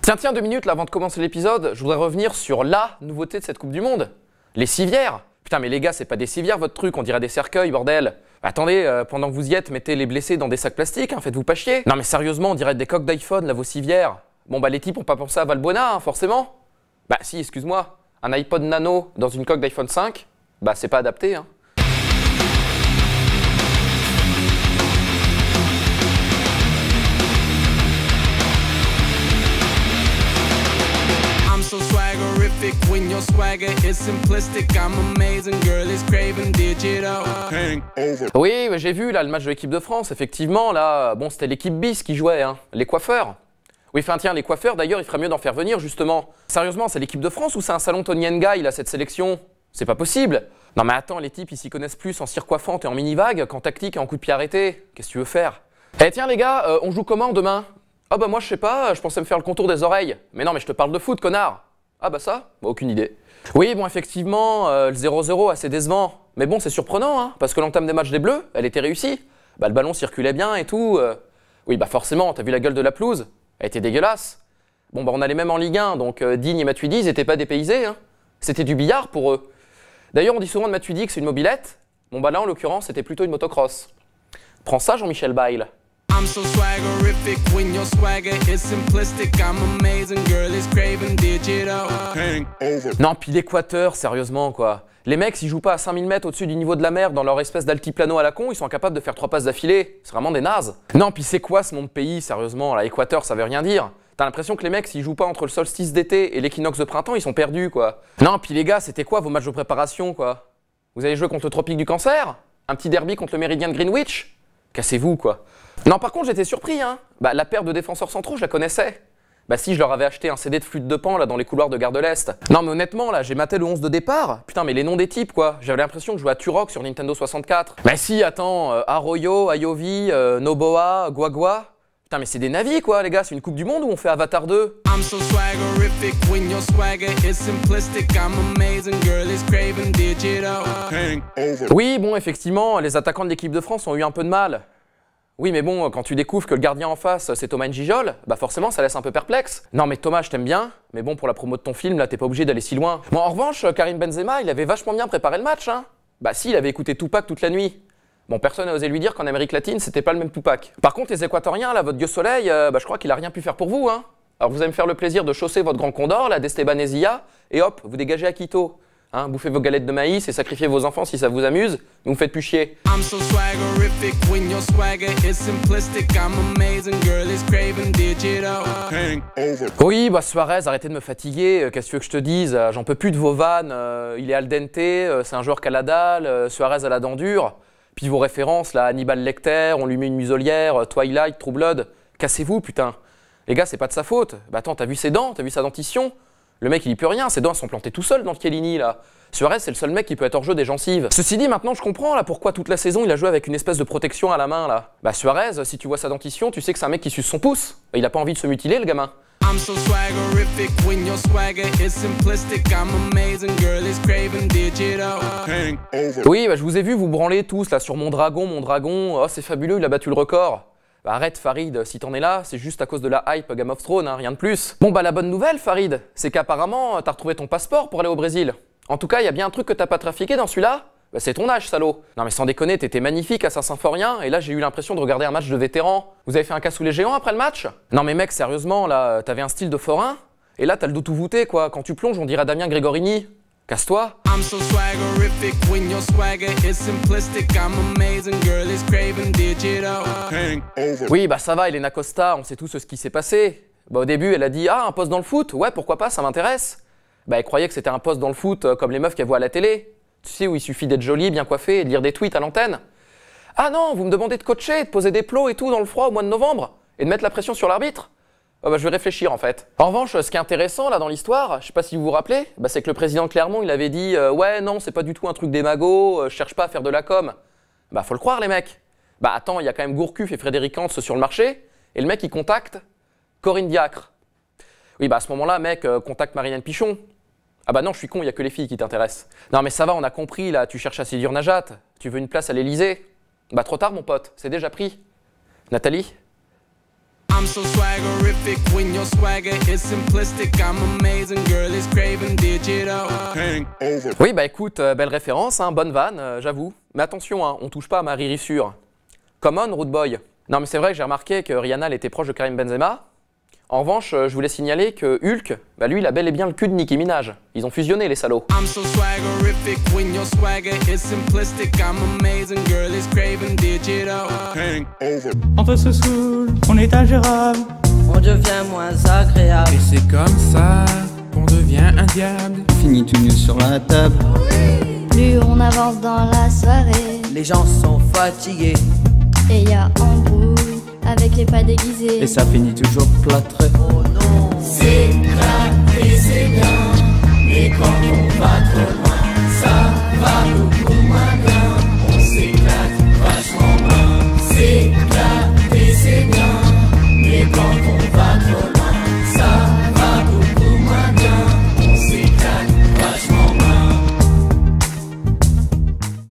Tiens, 2 minutes là avant de commencer l'épisode, je voudrais revenir sur la nouveauté de cette Coupe du Monde. Les civières. Putain mais les gars, c'est pas des civières votre truc, on dirait des cercueils, bordel. Attendez, pendant que vous y êtes, mettez les blessés dans des sacs plastiques, hein, faites-vous pas chier. Non mais sérieusement, on dirait des coques d'iPhone là, vos civières. Bon bah les types ont pas pensé à Valbuena, hein, forcément. Bah si, excuse-moi, un iPod Nano dans une coque d'iPhone 5, bah c'est pas adapté, hein. So swaggerific when your swagger is simplistic. I'm amazing, girl is craving digital. Hangover. Oui, j'ai vu là le match de l'équipe de France, effectivement, là, bon c'était l'équipe bis qui jouait, hein, les coiffeurs. Oui, enfin tiens, les coiffeurs d'ailleurs, il ferait mieux d'en faire venir justement. Sérieusement, c'est l'équipe de France ou c'est un salon Tony Ngaï là, cette sélection? C'est pas possible. Non mais attends, les types ils s'y connaissent plus en cire coiffante et en mini-vague qu'en tactique et en coup de pied arrêté. Qu'est-ce que tu veux faire? Eh tiens les gars, on joue comment demain? Ah bah moi je sais pas, je pensais me faire le contour des oreilles. Mais non mais je te parle de foot, connard. Ah bah ça? Bah, aucune idée. Oui bon effectivement, le 0-0 assez décevant. Mais bon c'est surprenant hein, parce que l'entame des matchs des Bleus, elle était réussie. Bah le ballon circulait bien et tout. Oui bah forcément, t'as vu la gueule de la pelouse? Elle était dégueulasse. Bon bah on allait même en Ligue 1, donc Digne et Matuidi ils étaient pas dépaysés hein. C'était du billard pour eux. D'ailleurs on dit souvent de Matuidi que c'est une mobilette. Bon bah là en l'occurrence c'était plutôt une motocross. Prends ça Jean-Michel Bayle. I'm so swaggerific when your swagger is simplistic. I'm amazing, girl is craving digital. Hangover. Non, puis l'Équateur, sérieusement quoi. Les mecs, s'ils jouent pas à 5000 mètres au-dessus du niveau de la mer dans leur espèce d'altiplano à la con, ils sont incapables de faire 3 passes d'affilée. C'est vraiment des nazes. Non, puis c'est quoi ce nom de pays, sérieusement? L'Équateur, ça veut rien dire. T'as l'impression que les mecs, s'ils jouent pas entre le solstice d'été et l'équinoxe de printemps, ils sont perdus quoi. Non, puis les gars, c'était quoi vos matchs de préparation quoi? Vous avez joué contre le Tropique du Cancer? Un petit derby contre le Méridien de Greenwich? Cassez-vous quoi. Non par contre j'étais surpris hein. Bah la paire de défenseurs centraux je la connaissais. Bah si je leur avais acheté un CD de flûte de Pan là dans les couloirs de Gare de l'Est. Non mais honnêtement là j'ai maté le 11 de départ. Putain mais les noms des types quoi. J'avais l'impression que je jouais à Turok sur Nintendo 64. Bah si attends, Arroyo, Ayovi, Noboa, Guagua. Putain mais c'est des navis quoi les gars, c'est une coupe du monde où on fait Avatar 2. I'm so swaggerific when your swagger is simplistic. I'm amazing, girl is craving digital. Hangover. Oui bon effectivement les attaquants de l'équipe de France ont eu un peu de mal. Oui mais bon, quand tu découvres que le gardien en face c'est Thomas Njijol, bah forcément ça laisse un peu perplexe. Non mais Thomas je t'aime bien, mais bon pour la promo de ton film là t'es pas obligé d'aller si loin. Bon en revanche, Karim Benzema il avait vachement bien préparé le match hein. Bah si, il avait écouté Tupac toute la nuit. Bon personne n'a osé lui dire qu'en Amérique latine c'était pas le même Tupac. Par contre les Équatoriens là, votre dieu soleil, bah je crois qu'il a rien pu faire pour vous hein. Alors vous allez me faire le plaisir de chausser votre grand condor là d'Estebanezilla, et hop, vous dégagez à Quito. Hein, bouffez vos galettes de maïs et sacrifiez vos enfants si ça vous amuse, mais vous faites plus chier. I'm so swaggerific when your swagger is simplistic. I'm amazing, girl is craving digital. Hangover. Oui, bah Suarez, arrêtez de me fatiguer, qu'est-ce que tu veux que je te dise? J'en peux plus de vos vannes, il est al dente, c'est un joueur qu'à la dalle, Suarez à la dent dure. Puis vos références, là, Hannibal Lecter, on lui met une muselière, Twilight, True Blood, cassez-vous putain. Les gars, c'est pas de sa faute. Bah attends, t'as vu ses dents, t'as vu sa dentition? Le mec il y peut rien, ses dents sont plantées tout seul dans le Chiellini là. Suarez c'est le seul mec qui peut être hors jeu des gencives. Ceci dit maintenant je comprends là pourquoi toute la saison il a joué avec une espèce de protection à la main là. Bah Suarez, si tu vois sa dentition, tu sais que c'est un mec qui suce son pouce. Il a pas envie de se mutiler le gamin. I'm so swaggerific when your swagger is simplistic. I'm amazing, girl is craving digital. Hangover. Oui bah je vous ai vu vous branler tous là sur mon dragon, oh c'est fabuleux, il a battu le record. Bah arrête Farid, si t'en es là, c'est juste à cause de la hype Game of Thrones, hein, rien de plus. Bon bah la bonne nouvelle Farid, c'est qu'apparemment t'as retrouvé ton passeport pour aller au Brésil. En tout cas, il y a bien un truc que t'as pas trafiqué dans celui-là. Bah c'est ton âge, salaud. Non mais sans déconner, t'étais magnifique à Saint-Symphorien, et là j'ai eu l'impression de regarder un match de vétérans. Vous avez fait un cassoulet géant après le match? Non mais mec, sérieusement, là, t'avais un style de forain, et là t'as le dos tout voûté quoi, quand tu plonges on dirait Damien Gregorini. Casse-toi. I'm so swaggerific when your swagger is simplistic. I'm amazing, girl is craving digital. Hangover. Oui bah ça va Elena Costa, on sait tous ce qui s'est passé. Bah au début elle a dit ah un poste dans le foot, ouais pourquoi pas, ça m'intéresse. Bah elle croyait que c'était un poste dans le foot comme les meufs qu'elle voit à la télé. Tu sais où il suffit d'être jolie, bien coiffée et de lire des tweets à l'antenne. Ah non, vous me demandez de coacher, de poser des plots et tout dans le froid au mois de novembre et de mettre la pression sur l'arbitre? Oh bah je vais réfléchir en fait. En revanche, ce qui est intéressant là dans l'histoire, je sais pas si vous vous rappelez, bah c'est que le président de Clermont il avait dit ouais non c'est pas du tout un truc des magots, je cherche pas à faire de la com. Bah faut le croire les mecs. Bah attends, il y a quand même Gourcuff et Frédéric Hans sur le marché, et le mec il contacte Corinne Diacre. Oui bah à ce moment-là mec, contacte Marianne Pichon. Ah bah non je suis con, il y a que les filles qui t'intéressent. Non mais ça va, on a compris là, tu cherches à séduire Najat, tu veux une place à l'Elysée. Bah trop tard mon pote, c'est déjà pris. Nathalie? I'm so swaggerific when your swagger is simplistic. I'm amazing, girl is craving digital. Hangover. Oui, bah écoute, belle référence, hein, bonne vanne, j'avoue. Mais attention, hein, on touche pas à ma rírissure. Come on, Rude Boy. Non, mais c'est vrai que j'ai remarqué que Rihanna, elle était proche de Karim Benzema. En revanche, je voulais signaler que Hulk, bah lui, il a bel et bien le cul de Nicki Minaj. Ils ont fusionné, les salauds. I'm so swaggerific when your swagger is simplistic. I'm amazing, girl is craving digital. Hangover. On se saoule, on est ingérable. On devient moins agréable. Et c'est comme ça qu'on devient un diable. Fini tout nu sur la table. Plus on avance dans la soirée, Les gens sont fatigués. et y a embrouille avec les pas déguisés. Et ça finit toujours plâtré. Oh non.